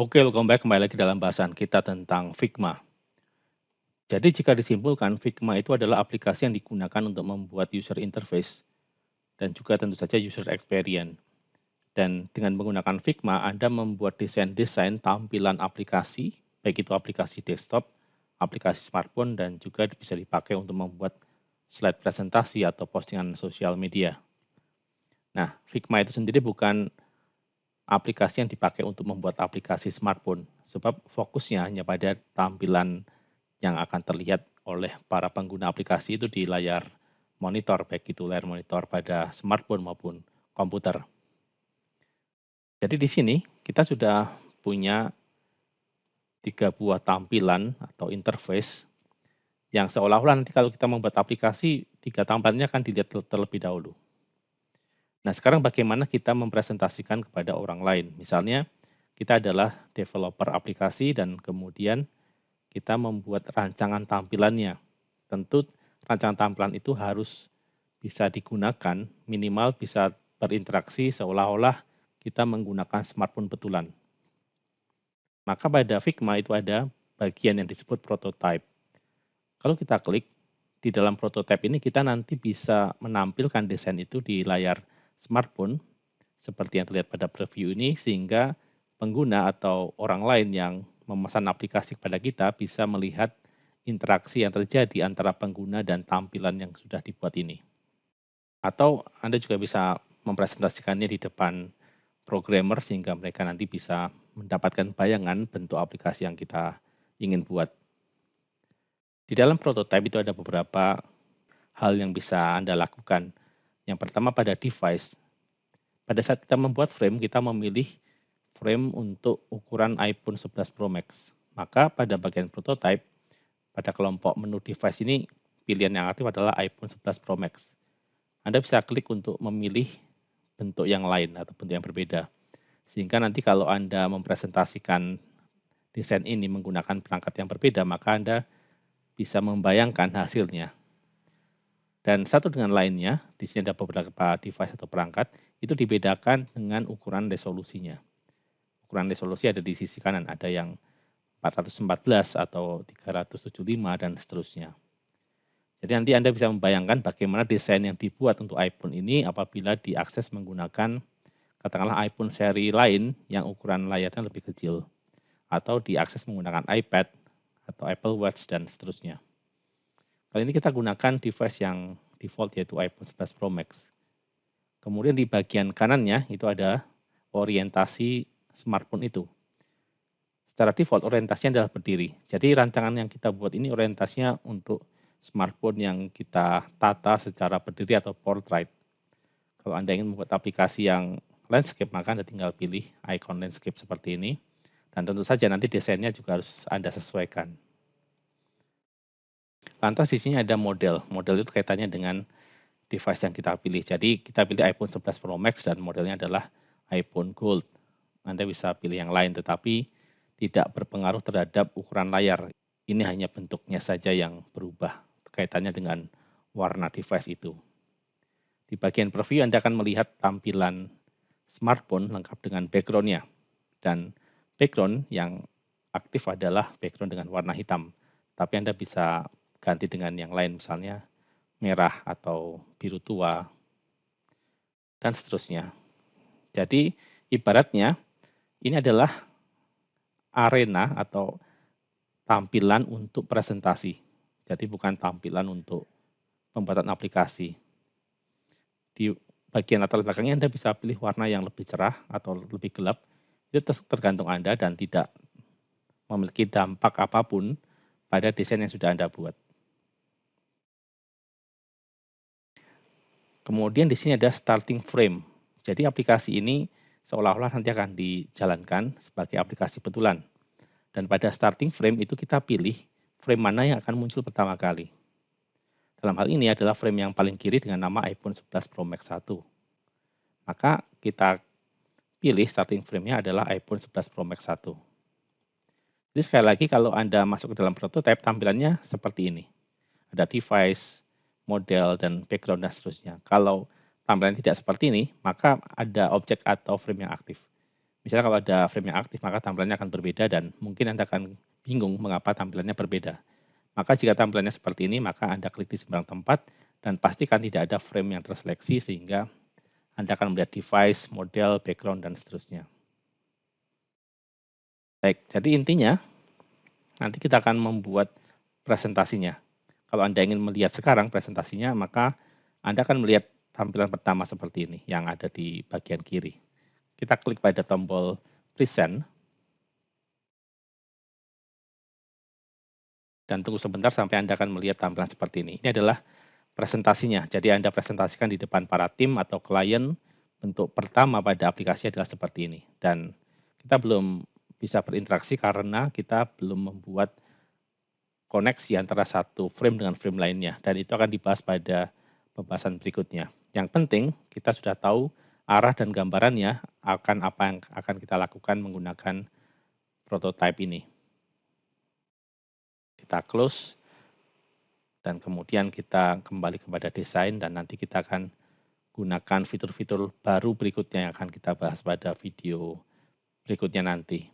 Oke, welcome back, kembali lagi dalam bahasan kita tentang Figma. Jadi jika disimpulkan, Figma itu adalah aplikasi yang digunakan untuk membuat user interface dan juga tentu saja user experience. Dan dengan menggunakan Figma, Anda membuat desain-desain tampilan aplikasi, baik itu aplikasi desktop, aplikasi smartphone, dan juga bisa dipakai untuk membuat slide presentasi atau postingan sosial media. Nah, Figma itu sendiri bukan aplikasi yang dipakai untuk membuat aplikasi smartphone, sebab fokusnya hanya pada tampilan yang akan terlihat oleh para pengguna aplikasi itu di layar monitor, baik itu layar monitor pada smartphone maupun komputer. Jadi di sini kita sudah punya 3 buah tampilan atau interface yang seolah-olah nanti kalau kita membuat aplikasi, 3 tampilannya akan dilihat terlebih dahulu. Nah, sekarang bagaimana kita mempresentasikan kepada orang lain? Misalnya, kita adalah developer aplikasi dan kemudian kita membuat rancangan tampilannya. Tentu rancangan tampilan itu harus bisa digunakan, minimal bisa berinteraksi seolah-olah kita menggunakan smartphone betulan. Maka pada Figma itu ada bagian yang disebut prototype. Kalau kita klik, di dalam prototype ini kita nanti bisa menampilkan desain itu di layar smartphone, seperti yang terlihat pada preview ini, sehingga pengguna atau orang lain yang memesan aplikasi kepada kita bisa melihat interaksi yang terjadi antara pengguna dan tampilan yang sudah dibuat ini. Atau Anda juga bisa mempresentasikannya di depan programmer sehingga mereka nanti bisa mendapatkan bayangan bentuk aplikasi yang kita ingin buat. Di dalam prototype itu ada beberapa hal yang bisa Anda lakukan. Yang pertama pada device. Pada saat kita membuat frame, kita memilih frame untuk ukuran iPhone 11 Pro Max. Maka pada bagian prototype, pada kelompok menu device ini, pilihan yang aktif adalah iPhone 11 Pro Max. Anda bisa klik untuk memilih bentuk yang lain atau bentuk yang berbeda. Sehingga nanti kalau Anda mempresentasikan desain ini menggunakan perangkat yang berbeda, maka Anda bisa membayangkan hasilnya. Dan satu dengan lainnya, di sini ada beberapa device atau perangkat, itu dibedakan dengan ukuran resolusinya. Ukuran resolusi ada di sisi kanan, ada yang 414 atau 375 dan seterusnya. Jadi nanti Anda bisa membayangkan bagaimana desain yang dibuat untuk iPhone ini apabila diakses menggunakan katakanlah iPhone seri lain yang ukuran layarnya lebih kecil, atau diakses menggunakan iPad atau Apple Watch dan seterusnya. Kali ini kita gunakan device yang default yaitu iPhone 11 Pro Max. Kemudian di bagian kanannya itu ada orientasi smartphone itu. Secara default orientasinya adalah berdiri. Jadi rancangan yang kita buat ini orientasinya untuk smartphone yang kita tata secara berdiri atau portrait. Kalau Anda ingin membuat aplikasi yang landscape, maka Anda tinggal pilih icon landscape seperti ini. Dan tentu saja nanti desainnya juga harus Anda sesuaikan. Lantas di sini ada model. Model itu kaitannya dengan device yang kita pilih. Jadi kita pilih iPhone 11 Pro Max dan modelnya adalah iPhone Gold. Anda bisa pilih yang lain tetapi tidak berpengaruh terhadap ukuran layar. Ini hanya bentuknya saja yang berubah kaitannya dengan warna device itu. Di bagian preview Anda akan melihat tampilan smartphone lengkap dengan background-nya. Dan background yang aktif adalah background dengan warna hitam. Tapi Anda bisa ganti dengan yang lain, misalnya merah atau biru tua, dan seterusnya. Jadi ibaratnya ini adalah arena atau tampilan untuk presentasi. Jadi bukan tampilan untuk pembuatan aplikasi. Di bagian latar belakangnya Anda bisa pilih warna yang lebih cerah atau lebih gelap. Itu tergantung Anda dan tidak memiliki dampak apapun pada desain yang sudah Anda buat. Kemudian di sini ada starting frame. Jadi aplikasi ini seolah-olah nanti akan dijalankan sebagai aplikasi betulan. Dan pada starting frame itu kita pilih frame mana yang akan muncul pertama kali. Dalam hal ini adalah frame yang paling kiri dengan nama iPhone 11 Pro Max 1. Maka kita pilih starting frame-nya adalah iPhone 11 Pro Max 1. Jadi sekali lagi kalau Anda masuk ke dalam prototype tampilannya seperti ini. Ada device, model, dan background dan seterusnya. Kalau tampilan tidak seperti ini, maka ada objek atau frame yang aktif. Misalnya kalau ada frame yang aktif, maka tampilannya akan berbeda dan mungkin Anda akan bingung mengapa tampilannya berbeda. Maka jika tampilannya seperti ini, maka Anda klik di sembarang tempat dan pastikan tidak ada frame yang terseleksi sehingga Anda akan melihat device, model, background, dan seterusnya. Baik, jadi intinya nanti kita akan membuat presentasinya. Kalau Anda ingin melihat sekarang presentasinya, maka Anda akan melihat tampilan pertama seperti ini yang ada di bagian kiri. Kita klik pada tombol present dan tunggu sebentar sampai Anda akan melihat tampilan seperti ini. Ini adalah presentasinya. Jadi Anda presentasikan di depan para tim atau klien. Bentuk pertama pada aplikasi adalah seperti ini. Dan kita belum bisa berinteraksi karena kita belum membuat koneksi antara satu frame dengan frame lainnya. Dan itu akan dibahas pada pembahasan berikutnya. Yang penting kita sudah tahu arah dan gambarannya akan apa yang akan kita lakukan menggunakan prototype ini. Kita close dan kemudian kita kembali kepada desain dan nanti kita akan gunakan fitur-fitur baru berikutnya yang akan kita bahas pada video berikutnya nanti.